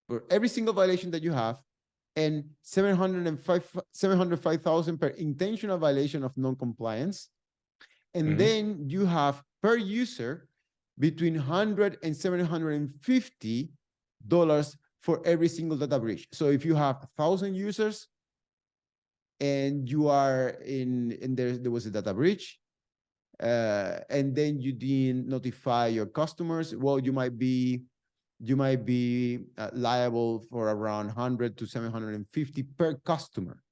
for every single violation that you have, and 705,000 per intentional violation of non-compliance. And then you have per user between $100 and $750 for every single data breach. So if you have 1,000 users and you are and there was a data breach, and then you didn't notify your customers, well, you might be liable for around 100 to 750 per customer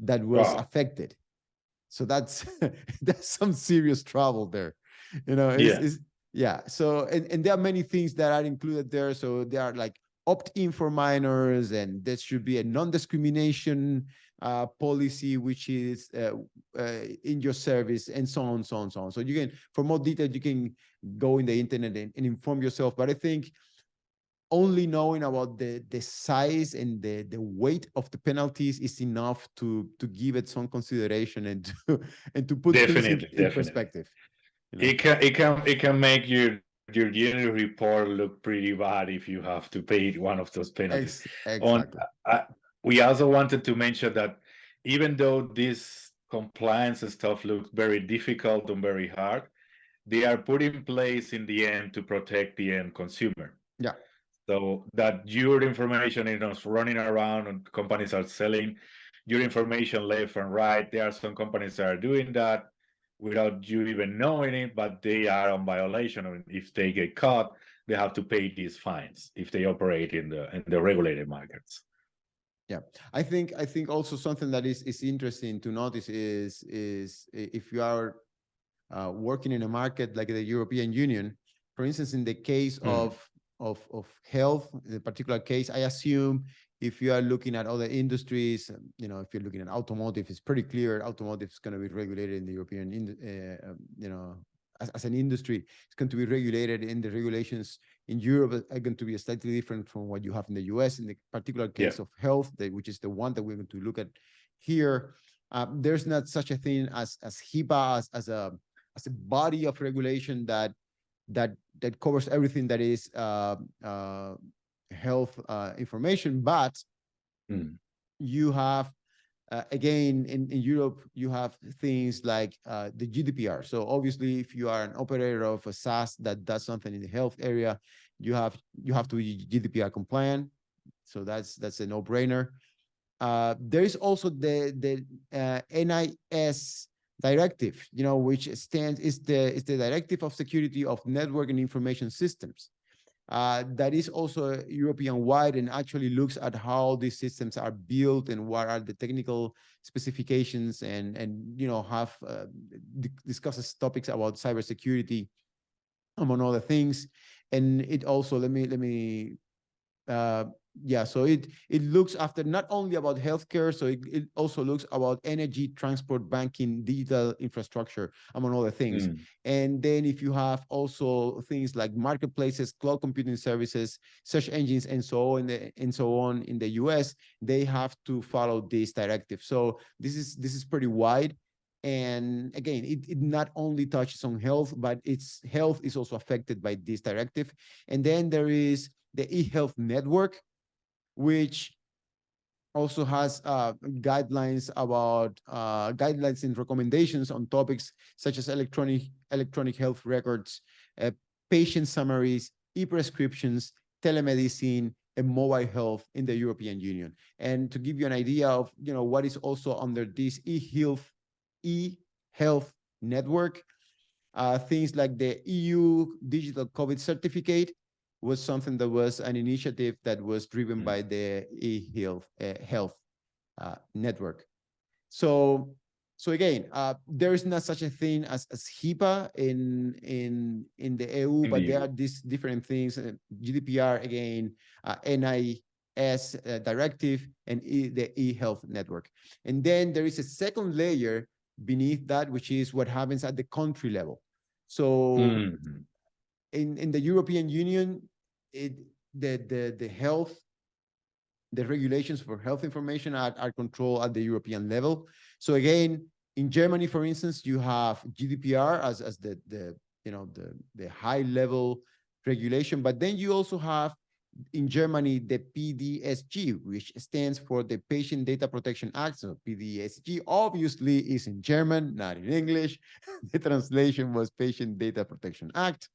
that was affected. So that's some serious trouble there, you know. So and there are many things that are included there. So there are like opt-in for minors, and there should be a non-discrimination policy, which is in your service, and so on. So you can, for more detail, you can go in the internet and inform yourself. But I think only knowing about the size and the weight of the penalties is enough to give it some consideration and to put things Definitely, in definitely. perspective. You know? It can make your yearly report look pretty bad if you have to pay one of those penalties. On Exactly. we also wanted to mention that even though this compliance and stuff looks very difficult and very hard, they are put in place in the end to protect the end consumer. Yeah. So that your information is not running around and companies are selling your information left and right. There are some companies that are doing that without you even knowing it, but they are on violation. And if they get caught, they have to pay these fines if they operate in the regulated markets. Yeah, I think also something that is interesting to notice is if you are working in a market like the European Union, for instance, in the case of health, in a particular case, I assume if you are looking at other industries, you know, if you're looking at automotive, it's pretty clear automotive is going to be regulated in the European, you know, as an industry, it's going to be regulated in the regulations in Europe are going to be slightly different from what you have in the US. In the particular case of health, which is the one that we're going to look at here, there's not such a thing as HIPAA as a body of regulation that covers everything that is health information, but you have again in Europe you have things like the GDPR. So obviously, if you are an operator of a SaaS that does something in the health area, you have to be GDPR compliant. So that's a no-brainer. There is also the NIS directive, you know, which is the Directive of Security of Network and Information Systems. That is also European-wide and actually looks at how these systems are built and what are the technical specifications and you know discusses topics about cybersecurity, among other things. And it also so it looks after not only about healthcare, so it also looks about energy, transport, banking, digital infrastructure, among other things. And then if you have also things like marketplaces, cloud computing services, search engines, and so on in the US, they have to follow this directive. So this is pretty wide. And again, it not only touches on health, but its health is also affected by this directive. And then there is the eHealth network, which also has guidelines about guidelines and recommendations on topics such as electronic health records, patient summaries, e-prescriptions, telemedicine, and mobile health in the European Union. And to give you an idea of what is also under this eHealth network, things like the EU digital COVID certificate was something that was an initiative that was driven by the eHealth network. So again, there is not such a thing as HIPAA in the EU, but there are these different things. GDPR again, NIS directive, and the eHealth network. And then there is a second layer beneath that, which is what happens at the country level. So in the European Union, the regulations for health information are controlled at the European level. So again, in Germany, for instance, you have GDPR as the high level regulation, but then you also have in Germany the PDSG, which stands for the Patient Data Protection Act. So PDSG obviously is in German, not in English. The translation was Patient Data Protection Act.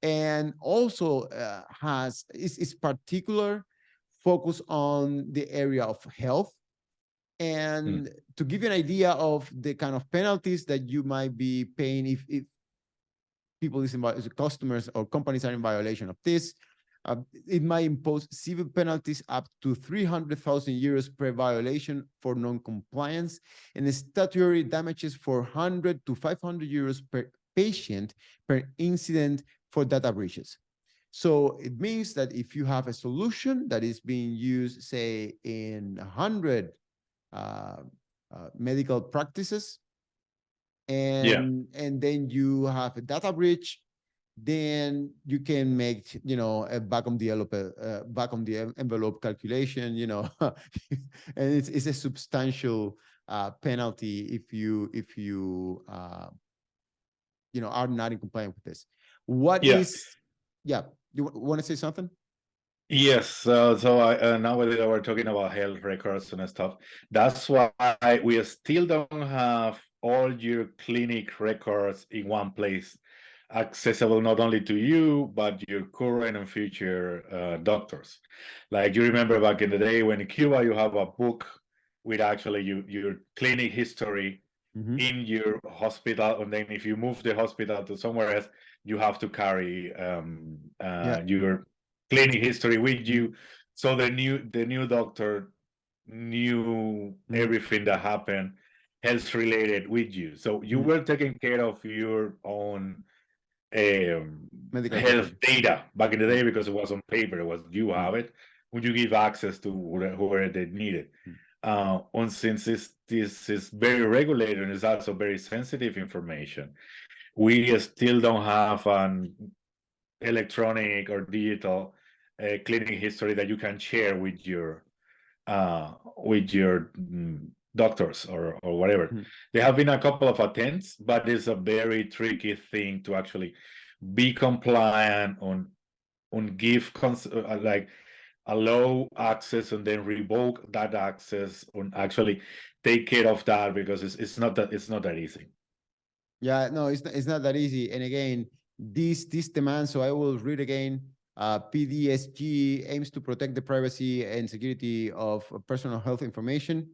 And also is particular focus on the area of health. And to give you an idea of the kind of penalties that you might be paying if people customers or companies are in violation of this, it might impose civil penalties up to 300,000 euros per violation for non-compliance, and statutory damages for 100 to 500 euros per patient per incident for data breaches. So it means that if you have a solution that is being used, say, in 100 medical practices, and then you have a data breach, then you can make, a back on the envelope calculation, and it's a substantial penalty if you are not in compliance with this. What Yeah. is, yeah, you want to say something? Yes, so nowadays we're talking about health records and stuff. That's why we still don't have all your clinic records in one place, accessible not only to you, but your current and future doctors. Like you remember back in the day when in Cuba you have a book with actually your clinic history in your hospital, and then if you move the hospital to somewhere else, you have to carry Yeah. your clinic history with you, so the new doctor knew everything that happened health related with you, so you were taking care of your own Medical health record. data back in the day, because it was on paper. It was you have it, would you give access to whoever they needed. And since this is very regulated and it's also very sensitive information, we still don't have an electronic or digital clinic history that you can share with your doctors or whatever. There have been a couple of attempts, but it's a very tricky thing to actually be compliant on give like allow access and then revoke that access, on actually take care of that, because it's not that easy. Yeah, no, it's not that easy. And again, this demand, so I will read again. PDSG aims to protect the privacy and security of personal health information.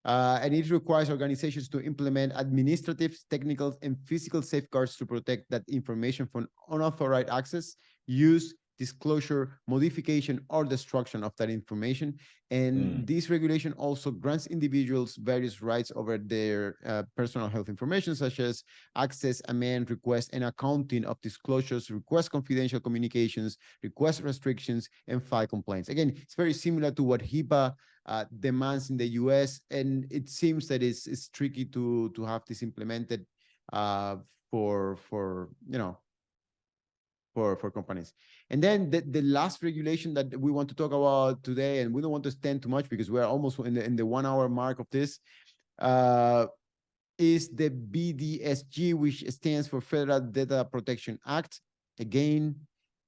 And it requires organizations to implement administrative, technical, and physical safeguards to protect that information from unauthorized access, use, disclosure, modification, or destruction of that information. And this regulation also grants individuals various rights over their personal health information, such as access, amend, request, and accounting of disclosures, request confidential communications, request restrictions, and file complaints. Again, it's very similar to what HIPAA demands in the US, and it seems that it's tricky to have this implemented for companies. And then the last regulation that we want to talk about today, and we don't want to extend too much because we're almost in the 1 hour mark of this, is the BDSG, which stands for Federal Data Protection Act. Again,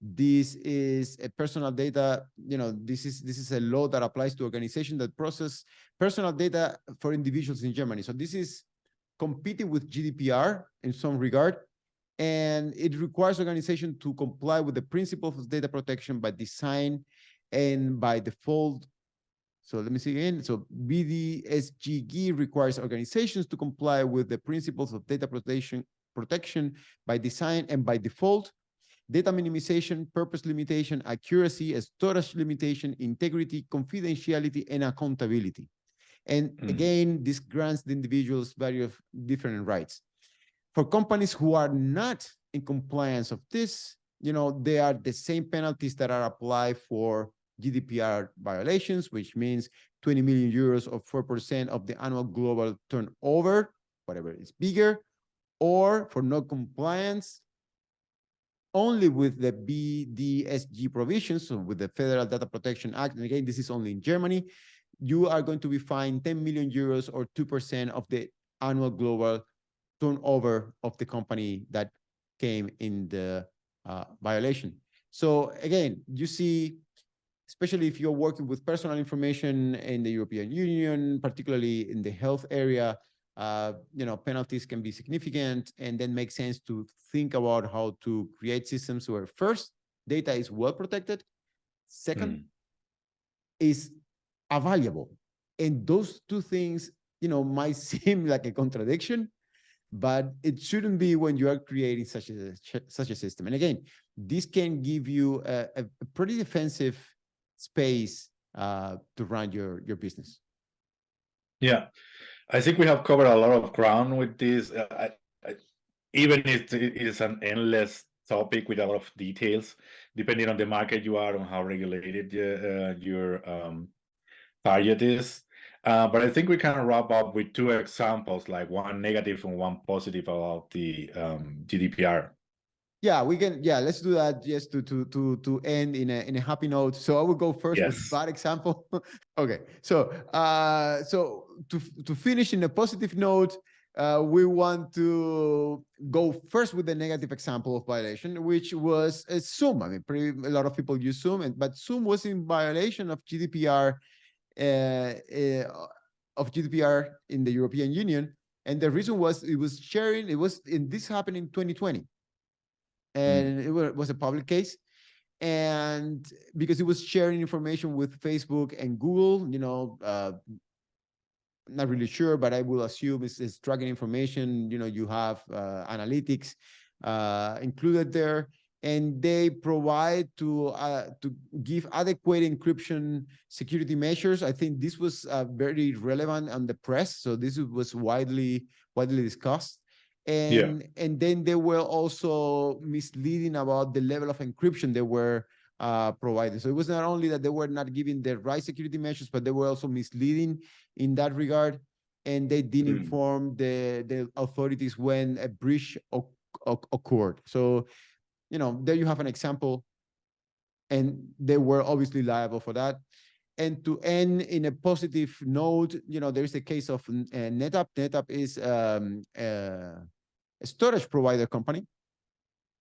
this is a personal data, this is a law that applies to organizations that process personal data for individuals in Germany. So this is competing with GDPR in some regard, and it requires organizations to comply with the principles of data protection by design and by default. So let me see again. So BDSGG requires organizations to comply with the principles of data protection by design and by default. Data minimization, purpose limitation, accuracy, storage limitation, integrity, confidentiality, and accountability. And again, this grants the individuals various different rights. For companies who are not in compliance of this, they are the same penalties that are applied for GDPR violations, which means 20 million euros or 4% of the annual global turnover, whatever is bigger, or for non-compliance only with the BDSG provisions, so with the Federal Data Protection Act, and again, this is only in Germany, you are going to be fined 10 million euros or 2% of the annual global turnover of the company that came in the violation. So again, you see, especially if you're working with personal information in the European Union, particularly in the health area, penalties can be significant, and then make sense to think about how to create systems where first, data is well protected, second, is valuable. And those two things, might seem like a contradiction, but it shouldn't be when you are creating such a system. And again, this can give you a pretty defensive space to run your business. Yeah, I think we have covered a lot of ground with this. Even if it is an endless topic with a lot of details, depending on the market you are, on how regulated your target is. But I think we can wrap up with two examples, like one negative and one positive about the GDPR. Yeah, we can. Yeah, let's do that just to end in a happy note. So I will go first with Yes. bad example. Okay, so to finish in a positive note, we want to go first with the negative example of violation, which was Zoom. I mean, a lot of people use Zoom, but Zoom was in violation of GDPR in the European Union, and the reason was it was sharing. This happened in 2020. And it was a public case, and because it was sharing information with Facebook and Google, not really sure, but I will assume it's tracking information. You have analytics included there, and they provide to give adequate encryption security measures. I think this was very relevant on the press, so this was widely discussed. And then they were also misleading about the level of encryption they were providing. So it was not only that they were not giving the right security measures, but they were also misleading in that regard. And they didn't inform the authorities when a breach occurred. So, there you have an example, and they were obviously liable for that. And to end in a positive note, there is a case of NetApp. NetApp is a storage provider company,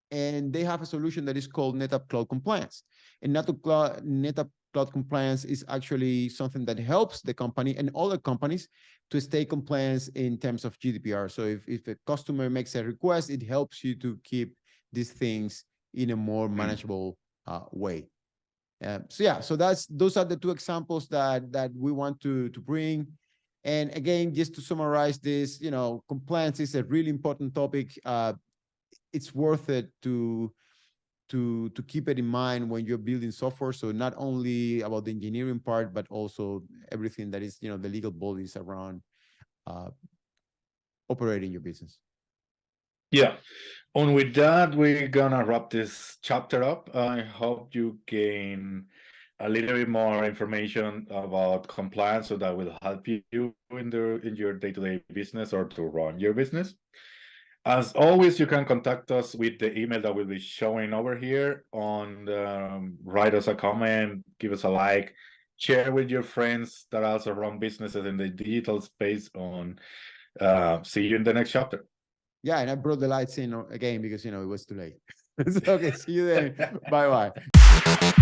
and they have a solution that is called NetApp Cloud Compliance. And NetApp Cloud Compliance is actually something that helps the company and other companies to stay compliant in terms of GDPR. So if a customer makes a request, it helps you to keep these things in a more manageable way. So those are the two examples that we want to bring. And again, just to summarize this, compliance is a really important topic. It's worth it to keep it in mind when you're building software. So not only about the engineering part, but also everything that is, the legal bodies around operating your business. Yeah. And with that, we're gonna wrap this chapter up. I hope you gain a little bit more information about compliance, so that will help you in your day-to-day business or to run your business. As always, you can contact us with the email that will be showing over here. Write us a comment, give us a like, share with your friends that also run businesses in the digital space. See you in the next chapter. Yeah, and I brought the lights in again because it was too late. Okay, see you then. Bye-bye.